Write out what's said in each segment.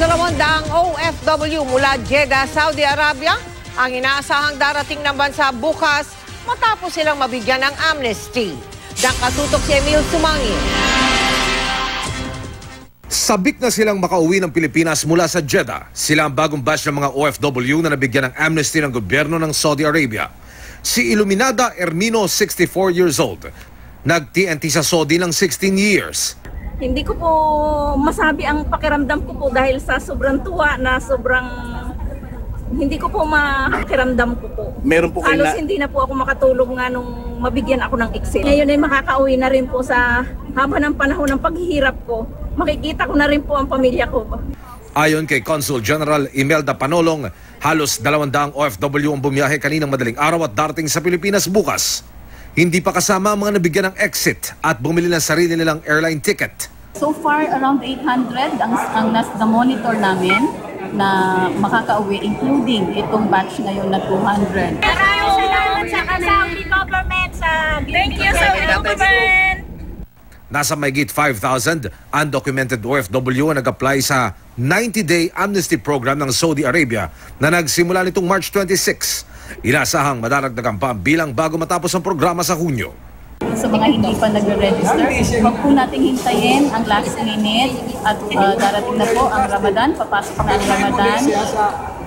200 OFW mula Jeddah, Saudi Arabia ang inaasahang darating ng bansa bukas matapos silang mabigyan ng amnesty. Nakatutok si Emil Sumangil. Sabik na silang makauwi ng Pilipinas mula sa Jeddah. Sila ang bagong batch ng mga OFW na nabigyan ng amnesty ng gobyerno ng Saudi Arabia. Si Iluminada Ermino, 64 years old. Nag-TNT sa Saudi ng 16 years. Hindi ko po masabi ang pakiramdam ko po dahil sa sobrang tuwa na sobrang hindi ko po makiramdam ko po. Meron po kayo Halos hindi na po ako makatulog nga nung mabigyan ako ng exit. Ngayon ay makakauwi na rin po sa haba ng panahon ng paghihirap ko. Makikita ko na rin po ang pamilya ko. Ayon kay Consul General Imelda Panolong, halos 200 OFW ang bumiyahe kaninang madaling araw at darating sa Pilipinas bukas. Hindi pa kasama ang mga nabigyan ng exit at bumili ng sarili nilang airline ticket. So far, around 800 ang na monitor namin na makakauwi, including itong batch ngayon na 200. Maraming salamat sa Saudi government, sa Thank you, Saudi government! Nasa mahigit 5,000 undocumented OFW ang nag-apply sa 90-day amnesty program ng Saudi Arabia na nagsimula nitong March 26. Inasahang madaragdagan pa ang bilang bago matapos ang programa sa Hunyo. Sa mga hindi pa nagre-register, huwag po nating hintayin ang last minute at darating na po ang Ramadan, papasok na ang Ramadan.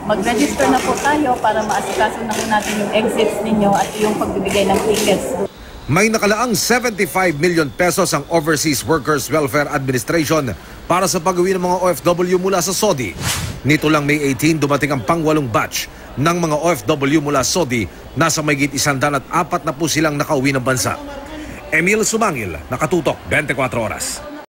Mag-register na po tayo para maasikaso na po natin yung exits ninyo at yung pagbibigay ng tickets. May nakalaang 75 million pesos ang Overseas Workers Welfare Administration para sa pag-uwi ng mga OFW mula sa Saudi. Nito lang May 18, dumating ang pang-8 batch ng mga OFW mula Saudi. Nasa mahigit 104 na po silang nakauwi ng bansa. Emil Sumangil, Nakatutok, 24 Oras.